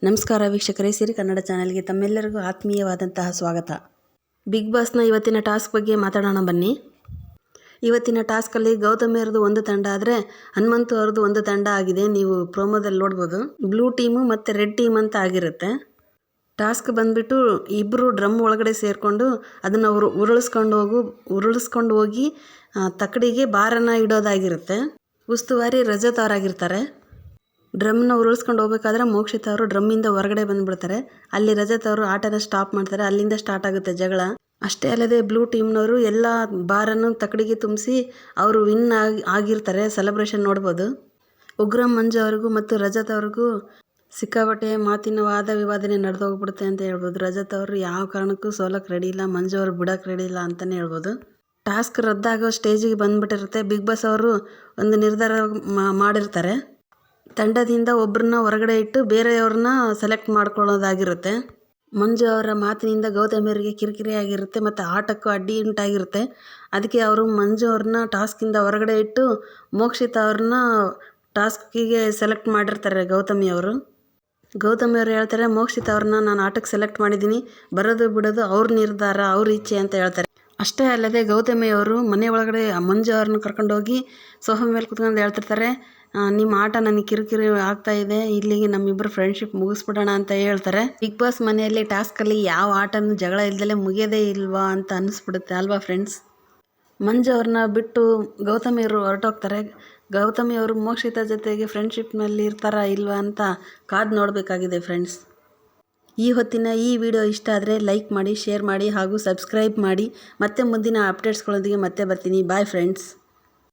ನಮಸ್ಕಾರ ವೀಕ್ಷಕರೇ, ಸಿರಿ ಕನ್ನಡ ಚಾನೆಲ್ಗೆ ತಮ್ಮೆಲ್ಲರಿಗೂ ಆತ್ಮೀಯವಾದಂತಹ ಸ್ವಾಗತ. ಬಿಗ್ ಬಾಸ್ನ ಇವತ್ತಿನ ಟಾಸ್ಕ್ ಬಗ್ಗೆ ಮಾತಾಡೋಣ ಬನ್ನಿ. ಇವತ್ತಿನ ಟಾಸ್ಕಲ್ಲಿ ಗೌತಮಿ ಅವ್ರದ್ದು ಒಂದು ತಂಡ ಆದರೆ ಹನುಮಂತು ಅವ್ರದ್ದು ಒಂದು ತಂಡ ಆಗಿದೆ. ನೀವು ಪ್ರೋಮೋದಲ್ಲಿ ನೋಡ್ಬೋದು. ಬ್ಲೂ ಟೀಮು ಮತ್ತು ರೆಡ್ ಟೀಮ್ ಅಂತ ಆಗಿರುತ್ತೆ. ಟಾಸ್ಕ್ ಬಂದುಬಿಟ್ಟು ಇಬ್ಬರು ಡ್ರಮ್ ಒಳಗಡೆ ಸೇರಿಕೊಂಡು ಅದನ್ನು ಉರುಳಿಸ್ಕೊಂಡು ಹೋಗಿ ತಕ್ಕಡಿಗೆ ಬಾರನ್ನು ಇಡೋದಾಗಿರುತ್ತೆ. ಉಸ್ತುವಾರಿ ರಜತ್ ಅವರಾಗಿರ್ತಾರೆ. ಡ್ರಮ್ನ ಉರುಳಿಸ್ಕೊಂಡು ಹೋಗ್ಬೇಕಾದ್ರೆ ಮೋಕ್ಷಿತ ಅವರು ಡ್ರಮ್ಮಿಂದ ಹೊರಗಡೆ ಬಂದುಬಿಡ್ತಾರೆ. ಅಲ್ಲಿ ರಜತ್ ಅವರು ಆಟನ ಸ್ಟಾಪ್ ಮಾಡ್ತಾರೆ. ಅಲ್ಲಿಂದ ಸ್ಟಾರ್ಟ್ ಆಗುತ್ತೆ ಜಗಳ. ಅಷ್ಟೇ ಅಲ್ಲದೆ ಬ್ಲೂ ಟೀಮ್ನವರು ಎಲ್ಲ ಬಾರನ್ನು ತಕ್ಕಡಿಗೆ ತುಂಬಿಸಿ ಅವರು ವಿನ್ ಆಗಿರ್ತಾರೆ. ಸೆಲೆಬ್ರೇಷನ್ ನೋಡ್ಬೋದು. ಉಗ್ರಂ ಮಂಜು ಅವ್ರಿಗೂ ಮತ್ತು ರಜತ್ ಅವ್ರಿಗೂ ಸಿಕ್ಕಾಪಟ್ಟೆ ಮಾತಿನ ವಾದ ವಿವಾದನೆ ನಡೆದೋಗ್ಬಿಡುತ್ತೆ ಅಂತ ಹೇಳ್ಬೋದು. ರಜತ್ ಅವರು ಯಾವ ಕಾರಣಕ್ಕೂ ಸೋಲಕ್ಕೆ ರೆಡಿ ಇಲ್ಲ, ಮಂಜು ಅವರು ಬಿಡೋಕ್ಕೆ ರೆಡಿ ಇಲ್ಲ ಅಂತಲೇ ಹೇಳ್ಬೋದು. ಟಾಸ್ಕ್ ರದ್ದಾಗೋ ಸ್ಟೇಜಿಗೆ ಬಂದುಬಿಟ್ಟಿರುತ್ತೆ. ಬಿಗ್ ಬಾಸ್ ಅವರು ಒಂದು ನಿರ್ಧಾರ ಮಾಡಿರ್ತಾರೆ. ತಂಡದಿಂದ ಒಬ್ಬರನ್ನ ಹೊರಗಡೆ ಇಟ್ಟು ಬೇರೆಯವ್ರನ್ನ ಸೆಲೆಕ್ಟ್ ಮಾಡ್ಕೊಳ್ಳೋದಾಗಿರುತ್ತೆ. ಮಂಜು ಅವರ ಮಾತಿನಿಂದ ಗೌತಮಿ ಅವರಿಗೆ ಕಿರಿಕಿರಿ ಆಗಿರುತ್ತೆ ಮತ್ತು ಆಟಕ್ಕೂ ಅಡ್ಡಿ ಉಂಟಾಗಿರುತ್ತೆ. ಅದಕ್ಕೆ ಅವರು ಮಂಜು ಅವ್ರನ್ನ ಟಾಸ್ಕಿಂದ ಹೊರಗಡೆ ಇಟ್ಟು ಮೋಕ್ಷಿತ ಅವ್ರನ್ನ ಟಾಸ್ಕಿಗೆ ಸೆಲೆಕ್ಟ್ ಮಾಡಿರ್ತಾರೆ ಗೌತಮಿ ಅವರು. ಗೌತಮಿ ಅವರು ಹೇಳ್ತಾರೆ, ಮೋಕ್ಷಿತ ಅವ್ರನ್ನ ನಾನು ಆಟಕ್ಕೆ ಸೆಲೆಕ್ಟ್ ಮಾಡಿದ್ದೀನಿ, ಬರೋದು ಬಿಡೋದು ಅವ್ರ ನಿರ್ಧಾರ, ಅವ್ರ ಇಚ್ಛೆ ಅಂತ ಹೇಳ್ತಾರೆ. ಅಷ್ಟೇ ಅಲ್ಲದೆ ಗೌತಮಿ ಅವರು ಮನೆ ಒಳಗಡೆ ಮಂಜು ಅವ್ರನ್ನ ಕರ್ಕೊಂಡೋಗಿ ಸೋಫಾ ಮೇಲೆ ಕುತ್ಕೊಂಡು ಹೇಳ್ತಿರ್ತಾರೆ, ನಿಮ್ಮ ಆಟ ನನಗೆ ಕಿರಿಕಿರಿ ಆಗ್ತಾ ಇದೆ, ಇಲ್ಲಿಗೆ ನಮ್ಮಿಬ್ಬರು ಫ್ರೆಂಡ್ಶಿಪ್ ಮುಗಿಸ್ಬಿಡೋಣ ಅಂತ ಹೇಳ್ತಾರೆ. ಬಿಗ್ ಬಾಸ್ ಮನೆಯಲ್ಲಿ ಟಾಸ್ಕಲ್ಲಿ ಯಾವ ಆಟನೂ ಜಗಳ ಇಲ್ದಲೇ ಮುಗಿಯೋದೇ ಇಲ್ವಾ ಅಂತ ಅನ್ನಿಸ್ಬಿಡುತ್ತೆ ಅಲ್ವಾ ಫ್ರೆಂಡ್ಸ್. ಮಂಜು ಅವ್ರನ್ನ ಬಿಟ್ಟು ಗೌತಮಿ ಅವರು ಹೊರಟೋಗ್ತಾರೆ. ಗೌತಮಿ ಅವರು ಮೋಕ್ಷಿತ ಜೊತೆಗೆ ಫ್ರೆಂಡ್ಶಿಪ್ನಲ್ಲಿ ಇರ್ತಾರಾ ಇಲ್ವಾ ಅಂತ ಕಾದು ನೋಡಬೇಕಾಗಿದೆ ಫ್ರೆಂಡ್ಸ್. ಈ ಹೊತ್ತಿನ ಈ ವಿಡಿಯೋ ಇಷ್ಟ ಆದರೆ ಲೈಕ್ ಮಾಡಿ, ಶೇರ್ ಮಾಡಿ ಹಾಗೂ ಸಬ್ಸ್ಕ್ರೈಬ್ ಮಾಡಿ. ಮತ್ತೆ ಮುಂದಿನ ಅಪ್ಡೇಟ್ಸ್ಗಳೊಂದಿಗೆ ಮತ್ತೆ ಬರ್ತೀನಿ. Bye friends.